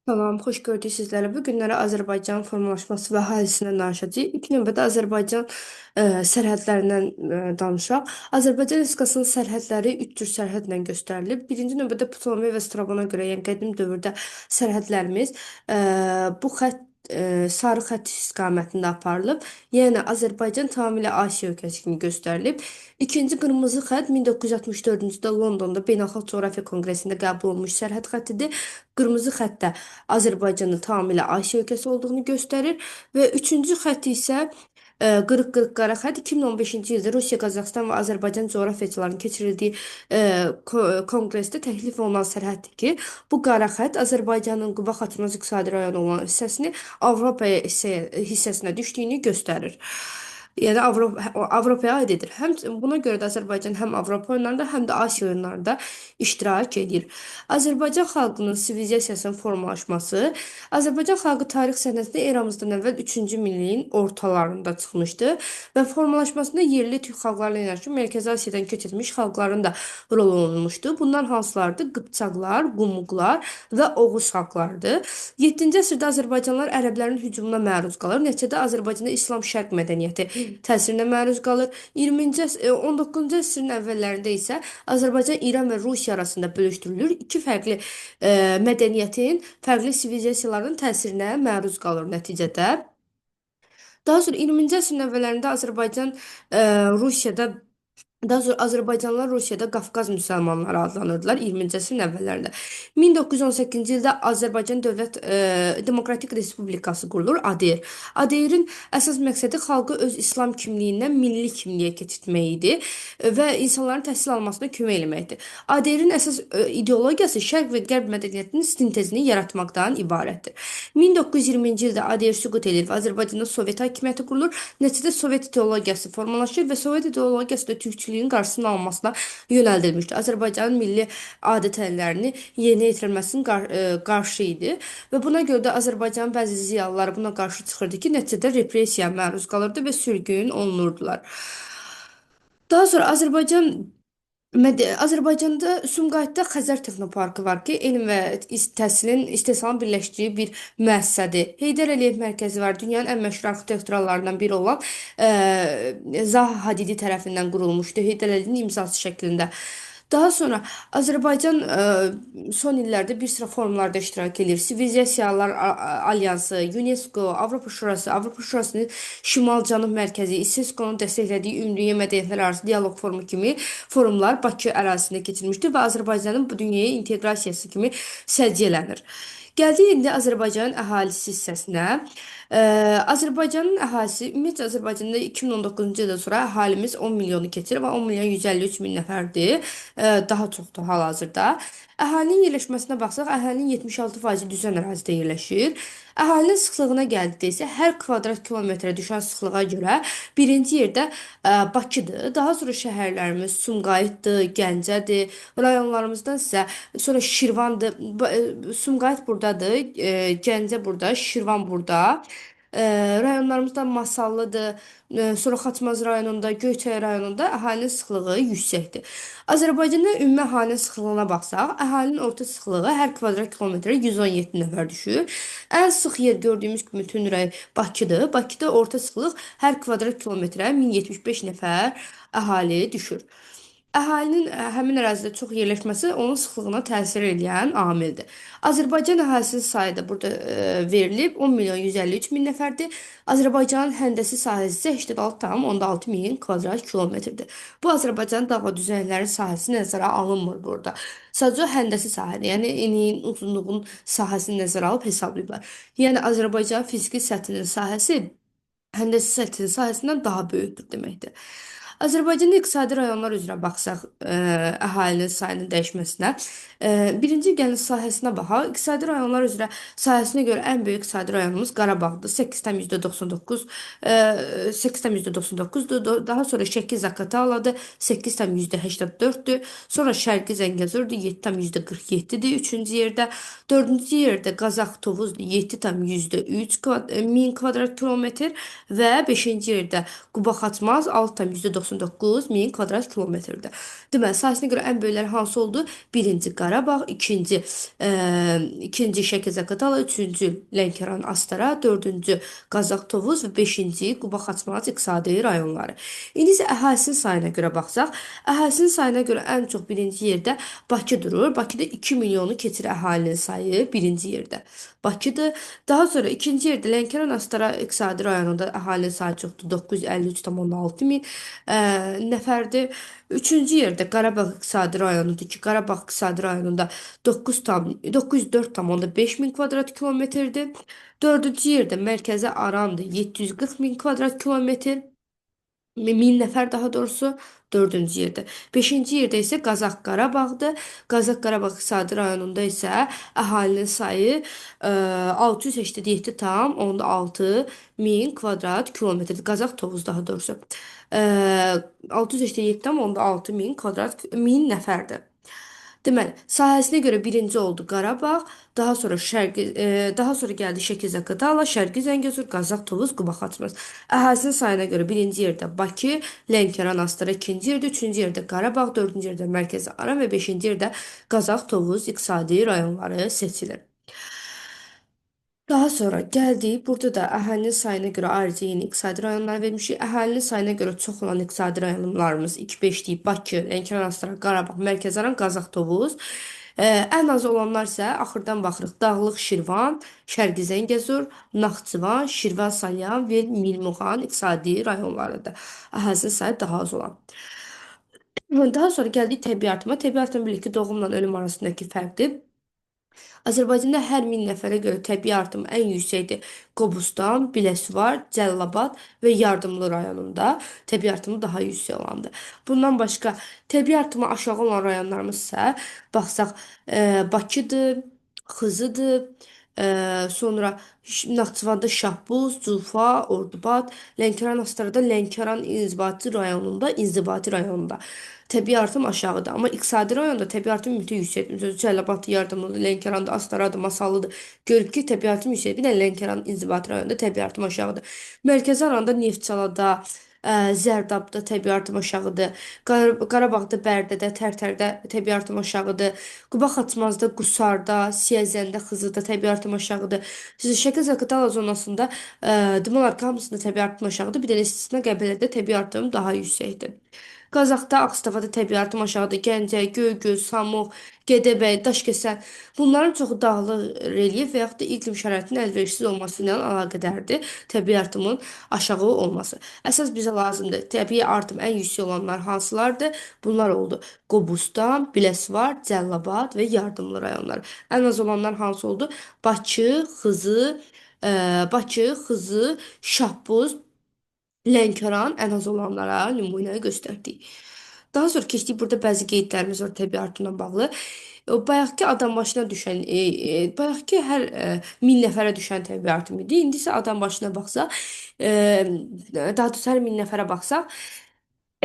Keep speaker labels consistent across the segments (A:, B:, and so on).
A: Salam, xoş gördük sizlərə. Bu günləri Azərbaycan formalaşması və əhalisindən danışacağıq. İlk növbədə Azərbaycan sərhədlərindən danışaq. Azərbaycan Respublikasının sərhədləri üç cür sərhədlə göstərilib. Birinci növbədə Ptolemey və Strabona görə, yəni qədim dövrdə sərhədlərimiz bu xətt sarı xətt istiqamətində aparılıb. Yəni Azərbaycan tamamilə Asiya ölkəsi kimi göstərilib. İkinci qırmızı xətt 1964-cü ildə Londonda Beynəlxalq Coğrafiya Konqresində qəbul olunmuş sərhəd xəttidir. Qırmızı xəttdə Azərbaycanın tamamilə Asiya ölkəsi olduğunu göstərir və üçüncü xətt isə qırıq-qırıq qara xətt 2015-ci ildə Rusiya, Qazaxıstan və Azərbaycan coğrafiyaçılarının keçirildiyi konqresdə təklif olunan sərhəddir ki, bu qara xətt Azərbaycanın Quba Xaçmaz iqtisadi rayonu olan hissəsini Avropaya hissəsinə düşdüyünü göstərir. Yəni Avropaya aid edir. Həm buna görə də Azərbaycan həm Avropa oyunlarında, həm də Asiya oyunlarında iştirak edir. Azərbaycan xalqının sivilizasiyasının formalaşması Azərbaycan xalqı tarix səhnəsində eramızdan əvvəl 3-cü minilliyin ortalarında çıxmışdı və formalaşmasında yerli türk xalqlarla yanaşı Mərkəzi Asiyadan köç etmiş xalqların da rol olunmuşdu. Bunlar hansılardır? Qıpçaqlar, Qumuqlar və Oğuz xalqlarıdır. 7-ci əsrdə Azərbaycanlılar ərəblərin hücumuna məruz qalır. Nəticədə Azərbaycanda İslam şərq mədəniyyəti təsirinə məruz qalır. 19-cu əsrin əvvəllərində isə Azərbaycan, İran və Rusiya arasında bölüşdürülür. İki fərqli mədəniyyətin, fərqli sivilizasiyaların təsirinə məruz qalır nəticədə. Daha sonra 20-ci əsrin əvvəllərində Azərbaycan Rusiyada daha sonra Azərbaycanlılar Rusiyada Qafqaz müsəlmanları adlanırdılar 20-ci əsrin əvvəllərində. 1918-ci ildə Azərbaycan Dövlət Demokratik Respublikası qurulur, ADR. ADR-in əsas məqsədi xalqı öz İslam kimliyindən milli kimliyə keçirtmək idi və insanların təhsil almasına kömək etməkdir. ADR-in əsas ideologiyası şərq və qərb mədəniyyətinin sintezini yaratmaqdan ibarətdir. 1920-ci ildə ADR süqut edir və Azərbaycanda Sovet hakimiyyəti qurulur. Nəticədə Sovet ideologiyası formalaşır və Sovet ideologiyası da türkçülüyün qarşısının alınmasına yönəldilmişdir. Azərbaycanın milli adət-ənənələrini yerinə yetirilməsinin qarşı idi və buna görə də Azərbaycanın bəzi ziyalıları buna qarşı çıxırdı ki, nəticədə repressiyaya məruz qalırdı və sürgün olunurdular. Daha sonra Azərbaycanda Sumqayıtda Xəzər Texnoparkı var ki, elm və təhsilin istehsalın birləşdiyi bir müəssisədir. Heydər Əliyev mərkəzi var. Dünyanın ən məşhur arxitekturlarından biri olan Zaha Hadidi tərəfindən qurulmuşdu. Heydər Əliyevin imzası şəklində. Daha sonra Azərbaycan son illərdə bir sıra forumlarda iştirak edir. Sivilizasiyalar Alyansı, UNESCO, Avropa Şurasının Şimal-Cənub Mərkəzi, İSESCO-nun dəstəklədiyi Ümumdünya Mədəniyyətlər Arası Dialoq Forumu kimi forumlar Bakı ərazisində keçirilmişdir və Azərbaycanın bu dünyaya inteqrasiyası kimi səciyyələnir. Gəldik indi Azərbaycanın əhalisi hissəsinə. Azərbaycanın əhalisi, ümumiyyətlə Azərbaycanda 2019-cu ildən sonra əhalimiz 10 milyonu keçir və 10 milyon 153 min nəfərdir. Daha çoxdur hal-hazırda. Əhalinin yerləşməsinə baxsaq, əhalinin 76% düzən ərazidə yerləşir. Əhalinin sıxlığına gəldikdə isə hər kvadrat kilometrə düşən sıxlığa görə birinci yerdə Bakıdır. Daha sonra şəhərlərimiz Sumqayıtdır, Gəncədir. Rayonlarımızdan isə sonra Şirvandır. Sumqayıt buradadır, Gəncə burada, Şirvan burada. Rayonlarımızda Masallıdır, sonra Xaçmaz rayonunda, Göyçay rayonunda əhalinin sıxlığı yüksəkdir. Azərbaycanda ümumi əhalinin sıxlığına baxsaq, əhalinin orta sıxlığı hər kvadrat kilometrə 117 nəfər düşür. Ən sıx yer gördüyümüz kimi tünrəy Bakıdır. Bakıda orta sıxlıq hər kvadrat kilometrə 1075 nəfər əhali düşür. Əhalinin həmin ərazidə çox yerləşməsi onun sıxlığına təsir edən amildir. Azərbaycan əhalisi sayı da burada verilib 10 milyon 153 min nəfərdir. Azərbaycanın həndəsi sahəsi isə 86,6 min kvadrat kilometrdir. Bu Azərbaycanın dağ və düzənliklərin sahəsi nəzərə alınmır burada. Sadəcə həndəsi sahədir, yəni eniyin, uzunluğun sahəsini nəzərə alıb hesablayıblar. Yəni Azərbaycan fiziki səthinin sahəsi həndəsi səthinin sahəsindən daha böyükdür deməkdir. Azərbaycanda iqtisadi rayonlar üzrə baxsaq, əhalinin sayının dəyişməsinə, birinci gəlir sahəsinə baxaq. İqtisadi rayonlar üzrə sahəsinə görə ən böyük iqtisadi rayonumuz Qarabağdır. 8,99, 8,99-dur. Daha sonra Şəki-Zaqataladır, 8,84-dür. Sonra Şərqi Zəngəzurdur, 7,47-dir. Üçüncü yerdə, dördüncü yerdə Qazax Tovuzdur, 7,3 min kvadrat kilometr və beşinci yerdə Quba Xaçmaz 6,99 99 min kvadrat kilometrdir. Deməli, sahəsinə görə ən böyükləri hansı oldu? Birinci Qarabağ, ikinci Şəki-Zaqatala, üçüncü Lənkəran, Astara, dördüncü Qazax, Tovuz və beşinci Quba, Xaçmaz iqtisadi rayonları. İndi isə əhalinin sayına görə baxsaq, əhalinin sayına görə ən çox birinci yerdə Bakı durur. Bakıda 2 milyonu keçir əhalinin sayı birinci yerdə. Bakıdır. Daha sonra ikinci yerdə Lənkəran, Astara iqtisadi rayonunda əhalinin sayı çoxdur. 953,6 min nəfərdir. Üçüncü yerdə Qarabağ iqtisadi rayonudur ki, Qarabağ iqtisadi rayonunda 904,5 min kvadrat kilometrdir. Dördüncü yerdə Mərkəzi Arandır, 740 min kvadrat kilometr. Min nəfər daha doğrusu dördüncü yerdə. Beşinci yerdə isə Qazax Qarabağdır. Qazax Qarabağ iqtisadi rayonunda isə əhalinin sayı 687,6 min kvadrat kilometrdir. Qazax Tovuz daha doğrusu. 687,6 min kvadrat min nəfərdir. Deməli, sahəsinə görə birinci oldu Qarabağ, daha sonra gəldi Şəki-Zaqatala, Şərqi Zəngəzur, Qazax, Tovuz, Quba, Xaçmaz. Əhalinin sayına görə birinci yerdə Bakı, Lənkəran, Astara, ikinci yerdə, üçüncü yerdə Qarabağ, dördüncü yerdə Mərkəzi Aran və beşinci yerdə Qazax, Tovuz iqtisadi rayonları seçilir. Daha sonra gəldik. Burada da əhalinin sayına görə ayrıca yeni iqtisadi rayonlar vermişik. Əhalinin sayına görə çox olan iqtisadi rayonlarımız 2-5 Bakı, Lənkəran, Astara, Qarabağ, Mərkəzi Aran, Qazax, Tovuz. Ən az olanlar isə axırdan baxırıq. Dağlıq Şirvan, Şərqi Zəngəzur, Naxçıvan, Şirvan, Salyan və Milmuğan iqtisadi rayonlarıdır. Əhalinin sayı daha az olan. Daha sonra gəldik təbii artıma. Təbii artım bilir ki, doğumla ölüm arasındakı fərqdir. Azərbaycanda hər 1000 nəfərə görə təbii artım ən yüksəkdir. Qobustan, Biləsuvar, Cəlilabad və Yardımlı rayonunda təbii artımı daha yüksək olandır. Bundan başqa təbii artımı aşağı olan rayonlarımız isə baxsaq Bakıdır, Xızıdır, sonra Naxçıvanda Şahbuz, Culfa, Ordubad, Lənkəran Astarada Lənkəran İnzibati rayonunda təbii artım aşağıdır. Amma iqtisadi rayonda təbii artım müthiş yüksəkdir. Məsələn, Cəlilabad Yardımlıdır, Lənkəranda Astaradır, Masallıdır. Görürük ki, təbii artım yüksəkdir. Bir də Lənkəran İnzibati rayonunda təbii artım aşağıdır. Mərkəzi aranda Neftçalada, Zərdabda təbii artım aşağıdır. Qarabağda, Bərdədə, Tərtərdə təbii artım aşağıdır. Quba, Xaçmazda, Qusarda, Siyəzəndə, Xızıda təbii artım aşağıdır. Şəki-Zaqatala zonasında demək olar ki, hamısında təbii artım aşağıdır. Bir də istisna Qəbələdə təbii artım daha yüksəkdir. Qazaxda, Ağstafada təbii artım aşağıdır. Gəncə, Göygöl, Samux, Gədəbəy, Daşkəsən. Bunların çoxu dağlıq relyef və yaxud da iqlim şəraitinin əlverişsiz olması ilə əlaqədardır. Təbii artımın aşağı olması. Əsas bizə lazımdır. Təbii artım ən yüksək olanlar hansılardır? Bunlar oldu. Qobustan, Biləsuvar, Cəlilabad və Yardımlı rayonları. Ən az olanlar hansı oldu? Bakı, Xızı, Şahbuz, Lənkəran ən az olanlara nümunə göstərdik. Daha sonra keçdik, burada bəzi qeydlərimiz var təbii artımla bağlı. Bayaqki adam başına düşən, bayaqki hər 1000 nəfərə düşən təbii artım idi. İndi isə adam başına baxsaq, daha doğrusu hər 1000 nəfərə baxsaq,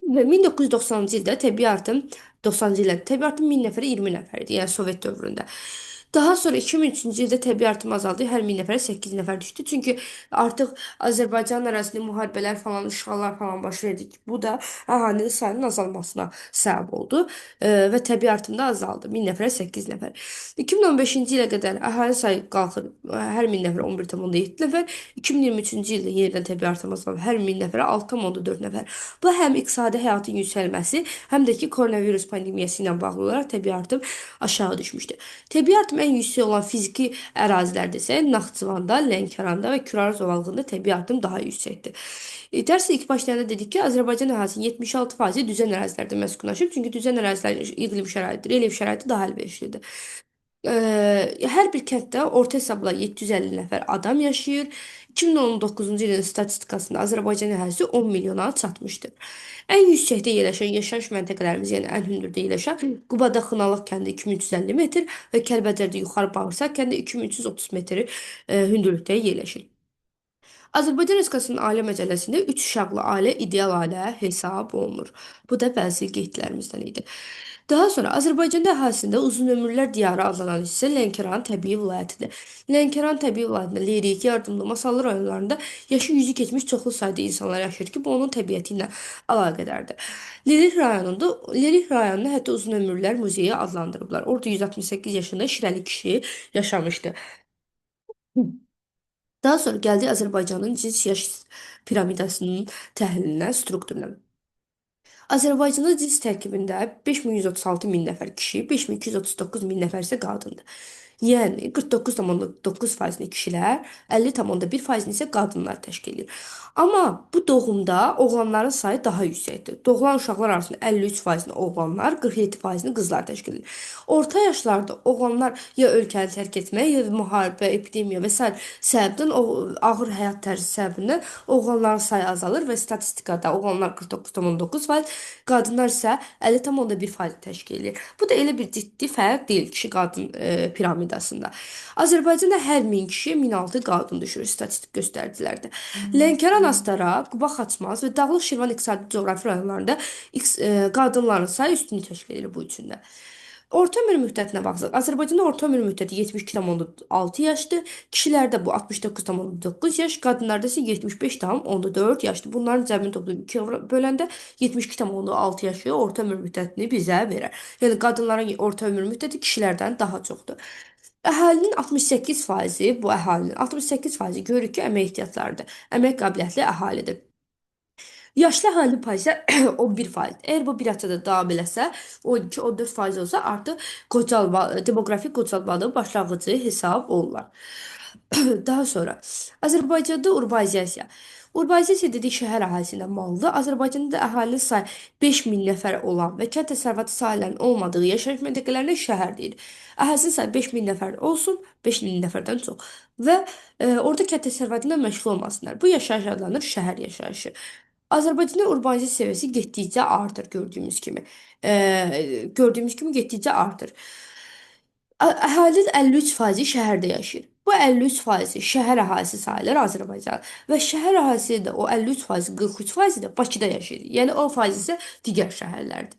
A: və 1990-cı ildə təbii artım 90-cı ildə təbii artım 1000 nəfərə 20 nəfər idi, yəni Sovet dövründə. Daha sonra 2003-cü ildə təbii artım azaldı. Hər 1000 nəfərə 8 nəfər düşdü. Çünki artıq Azərbaycan ərazisində müharibələr falan, işğallar falan baş verdi. Bu da əhalinin sayının azalmasına səbəb oldu və təbii artım da azaldı. 1000 nəfərə 8 nəfər. 2015-ci ilə qədər əhali sayı qalxır. Hər 1000 nəfərə 11,7 nəfər. 2023-cü ildə yenidən təbii artım azaldı. Hər 1000 nəfərə 6,4 nəfər. Bu həm iqtisadi həyatın yüksəlməsi, həm də ki koronavirus pandemiyası ilə bağlı olaraq təbii artım aşağı düşmüşdü. Təbii artım ən yüksək olan fiziki ərazilərdə isə Naxçıvanda, Lənkəranda və Kürar zoologiyasında təbii artım daha yüksəkdir. Dərsə ilk başlayanda dedik ki, Azərbaycan əhalisi 76% düzən ərazilərdə məskunlaşıb, çünki düzən ərazilərin iqlim şəraiti, relyef şəraiti daha əlverişlidir. Hər bir kənddə orta hesabla 750 nəfər adam yaşayır. 2019-cu ilin statistikasında Azərbaycan əhalisi 10 milyona çatmışdır. Ən yüksəkdə yerləşən yaşayış məntəqələrimiz, yəni ən hündürdə yerləşən Qubada Xınalıq kəndi 2350 metr və Kəlbəcərdə Yuxarı Bağırsaq kəndi 2330 metr hündürlükdə yerləşir. Azərbaycan Respublikasının Ailə Məcəlləsində 3 uşaqlı ailə ideal ailə hesab olunur. Bu da bəzi qeydlərimizdən idi. Daha sonra Azərbaycan ərazisində uzunömürlər diyarı adlanan hissə Lənkəran təbii vilayətidir. Lənkəran təbii vilayətində Lerik, Yardımlı, Masallı rayonlarında yaşı 100-ü keçmiş çoxlu sayda insanlar yaşayır ki, bu onun təbiəti ilə əlaqədardır. Lerik rayonunu hətta uzunömürlər muzeyi adlandırıblar. Orada 168 yaşında Şirəli kişi yaşamışdı. Daha sonra gəldi Azərbaycanın cins yaş piramidasının təhlilinə, strukturuna. Azərbaycanda cins tərkibində 5136 min nəfər kişi, 5239 min nəfər isə qadındır. Yəni 49,9%-ni kişilər, 50,1%-ni isə qadınlar təşkil edir. Amma bu doğumda oğlanların sayı daha yüksəkdir. Doğulan uşaqlar arasında 53%-ni oğlanlar, 47%-ni qızlar təşkil edir. Orta yaşlarda oğlanlar ya ölkəni tərk etmək, ya müharibə, epidemiya və s. səbəbdən o ağır həyat tərzi səbəbindən oğlanların sayı azalır və statistikada oğlanlar 49,9%, qadınlar isə 50,1% təşkil edir. Bu da elə bir ciddi fərq deyil kişi-qadın piramidasında. Azərbaycanda hər 1000 kişiyə 1006 qadın düşür statistik göstəricilərdə. Lənkəran, Astara, Quba, Xaçmaz və Dağlıq Şirvan iqtisadi coğrafi rayonlarında qadınların sayı üstünü təşkil edir bu üçündə. Orta ömür müddətinə baxsaq, Azərbaycanda orta ömür müddəti 72,6 yaşdır. Kişilərdə bu 69,9 yaş, qadınlarda isə 75,4 yaşdır. Bunların cəmini toplayıb 2-yə böləndə 72,6 yaşı orta ömür müddətini bizə verər. Yəni qadınların orta ömür müddəti kişilərdən daha çoxdur. Əhalinin 68%, bu əhalinin 68% görürük ki, əmək ehtiyatlarıdır. Əmək qabiliyyətli əhalidir. Yaşlı əhalinin payı isə 11%. Əgər bu bir həftədə davam eləsə, 12-14% olsa, artıq demoqrafik qocalmanın başlanğıcı hesab olunur. Daha sonra Azərbaycanda urbanizasiya. Urbanizasiya dedik şəhər əhalisindən bağlıdır. Azərbaycanda əhalinin sayı 5000 nəfər olan və kənd təsərrüfatı sahələrinin olmadığı yaşayış məntəqələrinə şəhər deyilir. Əhalinin sayı 5000 nəfər olsun, 5000 nəfərdən çox və orada kənd təsərrüfatı ilə məşğul olmasınlar. Bu yaşayış adlanır şəhər yaşayışı. Azərbaycanda urbanizasiya səviyyəsi getdikcə artır gördüyümüz kimi. Gördüyümüz kimi getdikcə artır. Əhalinin 53%-i şəhərdə yaşayır. Bu 53%-i şəhər əhalisi sayılır Azərbaycan və şəhər əhalisi də o 53%, 43%-i də Bakıda yaşayır. Yəni o faiz isə digər şəhərlərdir.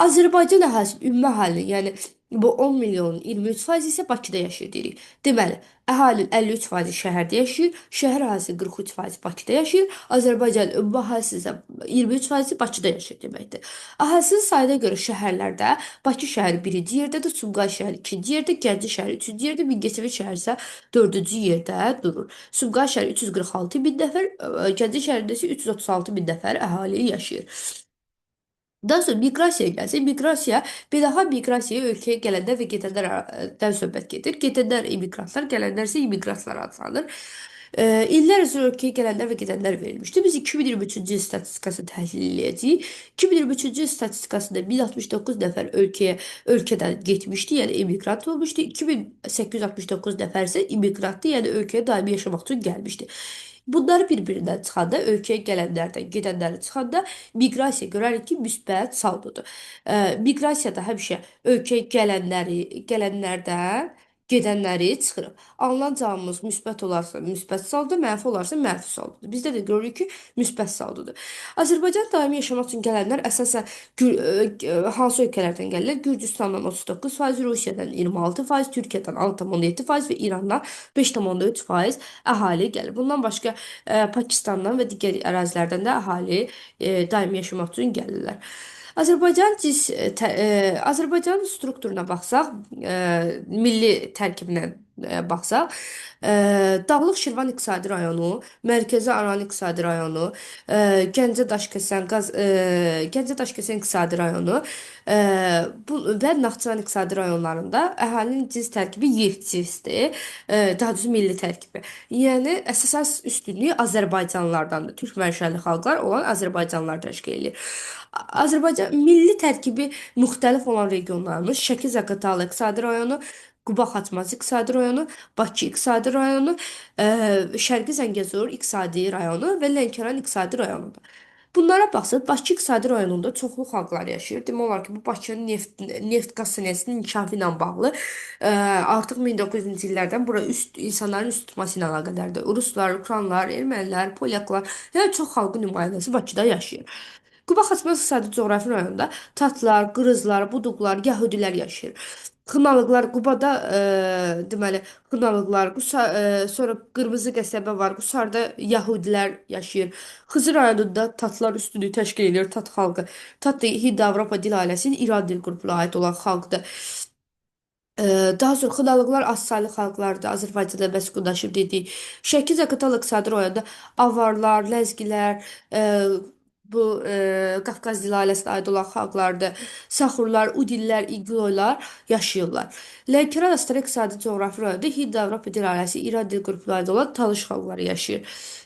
A: Azərbaycan əhalisi ümumi əhalinin, yəni bu 10 milyonun 23% isə Bakıda yaşayır deyirik. Deməli, əhalinin 53% şəhərdə yaşayır, şəhər əhalisi 43% Bakıda yaşayır, Azərbaycan ümumi əhalisi isə 23% Bakıda yaşayır deməkdir. Əhalinin sayına görə şəhərlərdə Bakı şəhəri birinci yerdədir, Sumqayıt şəhəri ikinci yerdə, Gəncə şəhəri üçüncü yerdə, Mingəçevir şəhəri isə dördüncü yerdə durur. Sumqayıt şəhəri 346 min nəfər, Gəncə şəhərində isə 336 min nəfər əhali yaşayır. Daha sonra miqrasiyaya gəlsək, miqrasiya beynəlxalq miqrasiya ölkəyə gələnlər və gedənlərdən söhbət gedir. Gedənlər immiqrantlar, gələnlər isə immiqrantlar adlanır. İllər üzrə ölkəyə gələnlər və gedənlər verilmişdi. Biz 2023-cü il statistikasını təhlil edəcəyik. 2023-cü il statistikasında 1069 nəfər ölkədən getmişdi, yəni immiqrant olmuşdu. 2869 nəfər isə immiqrantdı, yəni ölkəyə daimi yaşamaq üçün gəlmişdi. Bunları bir-birindən çıxanda, ölkəyə gələnlərdən gedənləri çıxanda miqrasiya görərik ki, müsbət saldodur. Miqrasiyada həmişə ölkəyə gələnlərdən gedənləri çıxırıq. Alınan cavabımız müsbət olarsa müsbət saldo, mənfi olarsa mənfi saldodur. Bizdə də görürük ki, müsbət saldodur. Azərbaycan daimi yaşamaq üçün gələnlər əsasən hansı ölkələrdən gəlirlər? Gürcüstandan 39%, Rusiyadan 26%, Türkiyədən 6,7% və İrandan 5,3% əhali gəlir. Bundan başqa Pakistandan və digər ərazilərdən də əhali daimi yaşamaq üçün gəlirlər. Azərbaycanın strukturuna baxsaq, milli tərkibinə baxsaq, Dağlıq Şirvan iqtisadi rayonu, Mərkəzi Aran iqtisadi rayonu, Gəncə Daşkəsən iqtisadi rayonu və Naxçıvan iqtisadi rayonlarında əhalinin cins tərkibi yerçinsdir, daha doğrusu milli tərkibi. Yəni əsas üstünlüyü Azərbaycanlılardandır. Türk mənşəli xalqlar olan Azərbaycanlılar təşkil edir. Azərbaycan milli tərkibi müxtəlif olan regionlarımız Şəki-Zaqatala iqtisadi rayonu, Quba Xaçmaz iqtisadi rayonu, Bakı iqtisadi rayonu, Şərqi Zəngəzur iqtisadi rayonu və Lənkəran iqtisadi rayonudur. Bunlara baxsaq, Bakı iqtisadi rayonunda çoxlu xalqlar yaşayır. Demək olar ki, bu Bakının neft-qaz sənayesinin inkişafı ilə bağlı artıq 1900-cü illərdən bura insanların üst tutması ilə əlaqədardır. Ruslar, Ukraynalar, ermənilər, polyaklar, yəni çox xalqın nümayəndəsi Bakıda yaşayır. Quba Xaçmaz iqtisadi coğrafi rayonunda tatlar, qırızlar, buduqlar, yəhudilər yaşayır. Xınalıqlar Qubada deməli Xınalıqlar, sonra Qırmızı qəsəbə var. Qusarda yəhudilər yaşayır. Xızı rayonunda tatlar üstünlüyü təşkil edir. Tat xalqı. Tat da Hind-Avropa dil ailəsinin İran dil qrupuna aid olan xalqdır. Daha sonra xıdalıqlar azsaylı xalqlardır. Azərbaycanda məskunlaşıb dedik. Şəki-Zaqatala iqtisadi rayonunda avarlar, ləzgilər, bu Qafqaz dil ailəsinə aid olan xalqlardır. Saxurlar, Udillər, İqloylar yaşayırlar. Lənkəran Astara iqtisadi coğrafi rayonunda Hind-Avropa dil ailəsi İran dil qrupuna aid olan Talış xalqları yaşayır.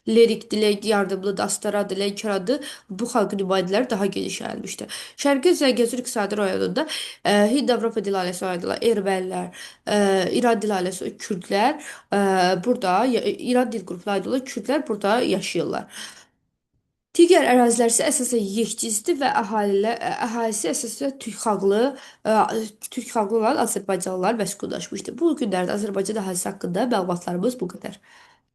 A: Lerik dili, yardımlı Astaradır, Lənkərandır. Bu xalq nümayəndələri daha geniş yayılmışdır. Şərqi Zəngəzur iqtisadi rayonunda Hind-Avropa dil ailəsinə aid olan ermənilər, İran dil ailəsi kürdlər burada, İran dil qrupuna aid olan kürdlər burada yaşayırlar. Digər ərazilər isə əsasən yekcizdir və əhalisi əsasən Türk xalqlı olan Azərbaycanlılar məskunlaşmışdır. Bu günlərdə Azərbaycan əhalisi haqqında məlumatlarımız bu qədər.